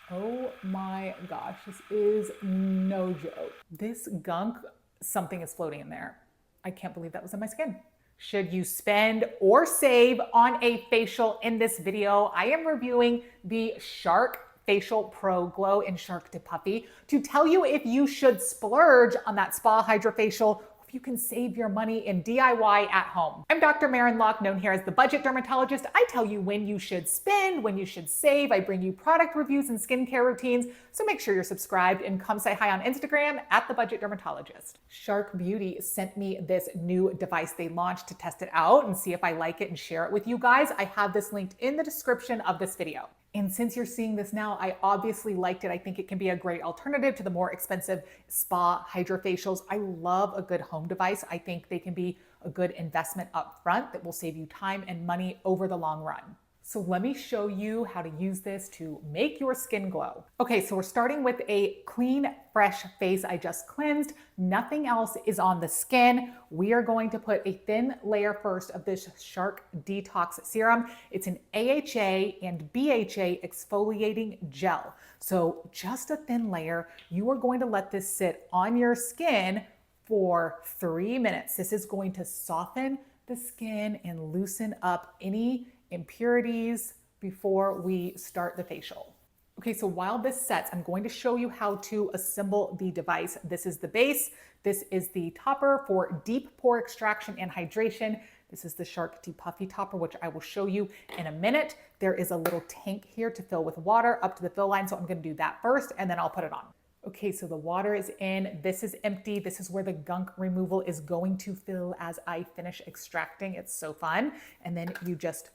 Oh my gosh, this is no joke. This gunk, something is floating in there. I can't believe that was in my skin. Should you spend or save on a facial in this video? I am reviewing the Shark FacialPro Glow in Shark DePuffi to tell you if you should splurge on that spa hydrofacial, if you can save your money in DIY at home. I'm Dr. Maren Locke, known here as the budget dermatologist. I tell you when you should spend, when you should save. I bring you product reviews and skincare routines, so make sure you're subscribed and come say hi on Instagram at the budget dermatologist. Shark Beauty sent me this new device they launched to test it out and see if I like it and share it with you guys. I have this linked in the description of this video. And since you're seeing this now, I obviously liked it. I think it can be a great alternative to the more expensive spa hydrofacials. I love a good home device. I think they can be a good investment up front that will save you time and money over the long run. So let me show you how to use this to make your skin glow. Okay, so we're starting with a clean, fresh face. I just cleansed. Nothing else is on the skin. We are going to put a thin layer first of this Shark Detox Serum. It's an AHA and BHA exfoliating gel. So just a thin layer. You are going to let this sit on your skin for 3 minutes. This is going to soften the skin and loosen up any impurities before we start the facial. Okay, so while this sets, I'm going to show you how to assemble the device. This is the base. This is the topper for deep pore extraction and hydration. This is the Shark DePuffi topper, which I will show you in a minute. There is a little tank here to fill with water up to the fill line, so I'm going to do that first and then I'll put it on. Okay, so the water is in, this is empty. This is where the gunk removal is going to fill as I finish extracting. It's so fun. And then you just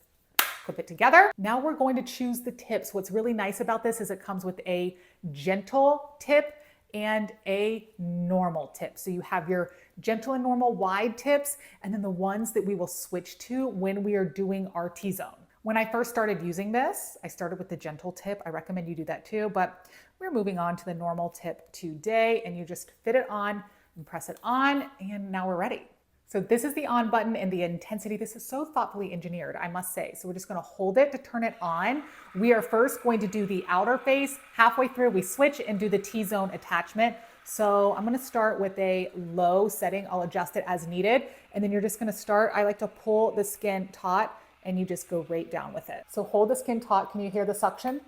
clip it together. Now we're going to choose the tips. What's really nice about this is it comes with a gentle tip and a normal tip. So you have your gentle and normal wide tips, and then the ones that we will switch to when we are doing our T-zone. When I first started using this, I started with the gentle tip. I recommend you do that too, but we're moving on to the normal tip today, and you just fit it on and press it on, and now we're ready. So this is the on button and the intensity. This is so thoughtfully engineered, I must say. So we're just gonna hold it to turn it on. We are first going to do the outer face. Halfway through, we switch and do the T-zone attachment. So I'm gonna start with a low setting. I'll adjust it as needed. And then you're just gonna start, I like to pull the skin taut and you just go right down with it. So hold the skin taut. Can you hear the suction?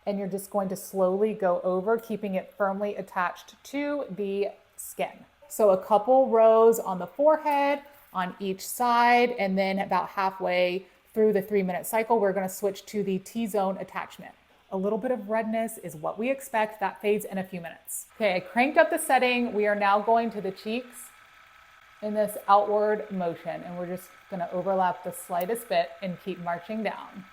And you're just going to slowly go over, keeping it firmly attached to the skin. So a couple rows on the forehead, on each side, and then about halfway through the 3-minute cycle, we're gonna switch to the T-zone attachment. A little bit of redness is what we expect. That fades in a few minutes. Okay, I cranked up the setting. We are now going to the cheeks in this outward motion, and we're just gonna overlap the slightest bit and keep marching down.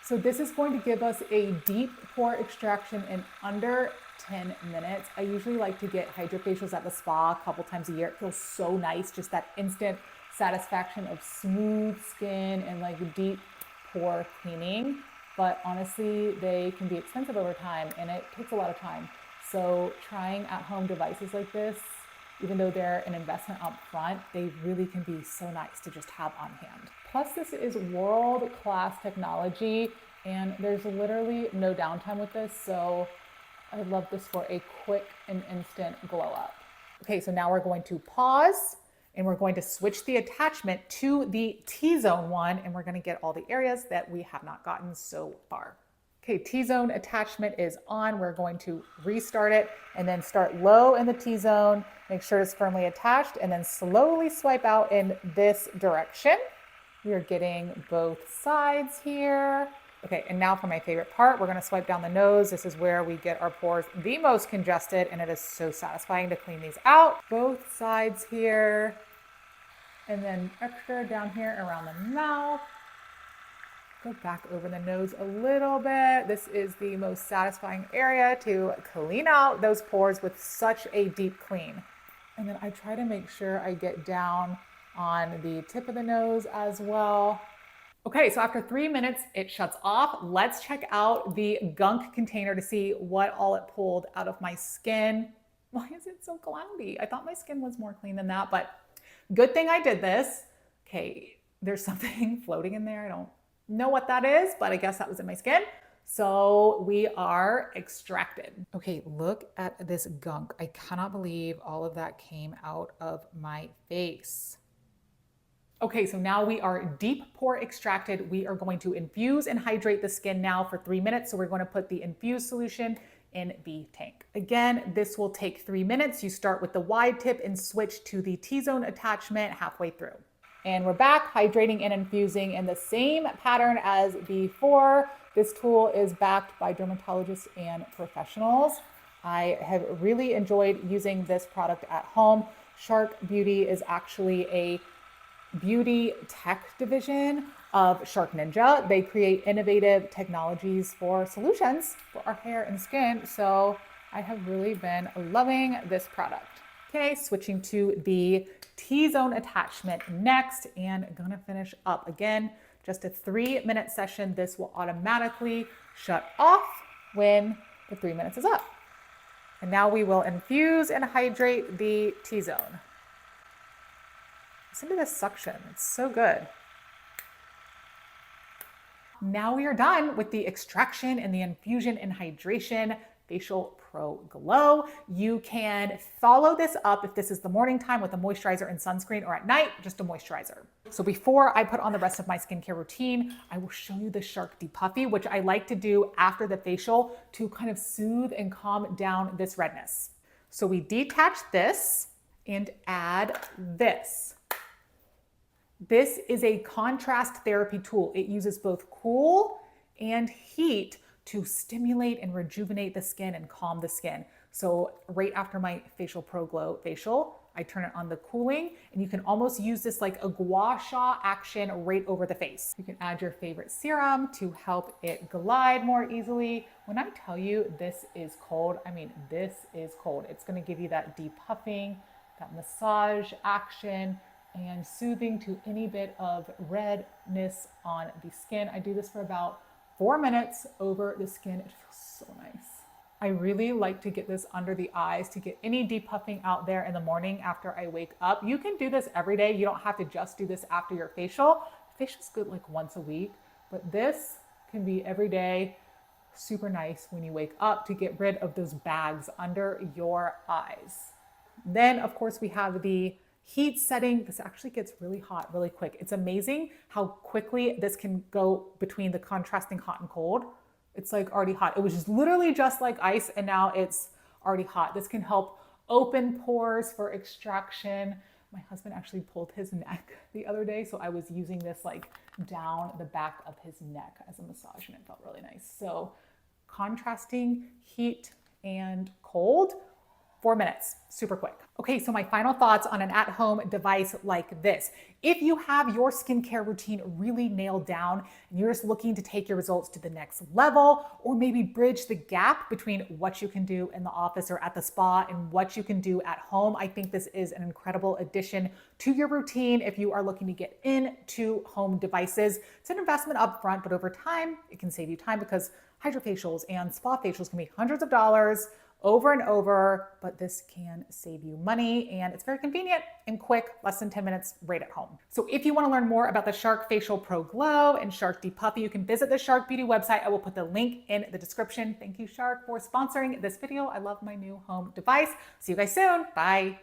So this is going to give us a deep pore extraction in under 10 minutes. I usually like to get hydrofacials at the spa a couple times a year. It feels so nice, just that instant satisfaction of smooth skin and like deep pore cleaning. But honestly, they can be expensive over time and it takes a lot of time. So trying at-home devices like this, even though they're an investment up front, they really can be so nice to just have on hand. Plus, this is world-class technology and there's literally no downtime with this. So I love this for a quick and instant glow up. Okay, so now we're going to pause and we're going to switch the attachment to the T-zone one, and we're gonna get all the areas that we have not gotten so far. Okay, T-zone attachment is on. We're going to restart it and then start low in the T-zone, make sure it's firmly attached, and then slowly swipe out in this direction. We are getting both sides here. Okay, and now for my favorite part, we're gonna swipe down the nose. This is where we get our pores the most congested, and it is so satisfying to clean these out. Both sides here, and then extra down here around the mouth. Go back over the nose a little bit. This is the most satisfying area to clean out those pores with such a deep clean. And then I try to make sure I get down on the tip of the nose as well. Okay, so after 3 minutes, it shuts off. Let's check out the gunk container to see what all it pulled out of my skin. Why is it so cloudy? I thought my skin was more clean than that, but good thing I did this. Okay, there's something floating in there. I don't know what that is, but I guess that was in my skin. So we are extracted. Okay, look at this gunk. I cannot believe all of that came out of my face. Okay, so now we are deep pore extracted. We are going to infuse and hydrate the skin now for 3 minutes. So we're going to put the infused solution in the tank. Again, this will take 3 minutes. You start with the wide tip and switch to the T-zone attachment halfway through. And we're back hydrating and infusing in the same pattern as before. This tool is backed by dermatologists and professionals. I have really enjoyed using this product at home. Shark Beauty is actually a beauty tech division of Shark Ninja. They create innovative technologies for solutions for our hair and skin. So I have really been loving this product. Okay, switching to the T-zone attachment next, and gonna finish up again. Just a 3-minute session. This will automatically shut off when the 3 minutes is up. And now we will infuse and hydrate the T-zone. Listen to this suction, it's so good. Now we are done with the extraction and the infusion and hydration FacialPro Glow. You can follow this up if this is the morning time with a moisturizer and sunscreen, or at night, just a moisturizer. So before I put on the rest of my skincare routine, I will show you the Shark DePuffi, which I like to do after the facial to kind of soothe and calm down this redness. So we detach this and add this. This is a contrast therapy tool. It uses both cool and heat to stimulate and rejuvenate the skin and calm the skin. So right after my FacialPro Glow facial, I turn it on the cooling, and you can almost use this like a gua sha action right over the face. You can add your favorite serum to help it glide more easily. When I tell you this is cold, I mean this is cold. It's gonna give you that depuffing, that massage action, and soothing to any bit of redness on the skin. I do this for about 4 minutes over the skin. It feels so nice. I really like to get this under the eyes to get any depuffing out there in the morning after I wake up. You can do this every day. You don't have to just do this after your facial. Facial's good like once a week, but this can be every day. Super nice when you wake up to get rid of those bags under your eyes. Then of course we have the heat setting. This actually gets really hot really quick. It's amazing how quickly this can go between the contrasting hot and cold. It's like already hot. It was just literally just like ice, and now it's already hot. This can help open pores for extraction. My husband actually pulled his neck the other day, so I was using this like down the back of his neck as a massage, and it felt really nice. So contrasting heat and cold, 4 minutes, super quick. Okay, so my final thoughts on an at-home device like this. If you have your skincare routine really nailed down and you're just looking to take your results to the next level, or maybe bridge the gap between what you can do in the office or at the spa and what you can do at home, I think this is an incredible addition to your routine if you are looking to get into home devices. It's an investment up front, but over time, it can save you time because hydrofacials and spa facials can be hundreds of dollars over and over, but this can save you money, and it's very convenient and quick, less than 10 minutes right at home. So if you want to learn more about the Shark FacialPro Glow and Shark DePuffi, you can visit the Shark Beauty website. I will put the link in the description. Thank you, Shark, for sponsoring this video. I love my new home device. See you guys soon. Bye.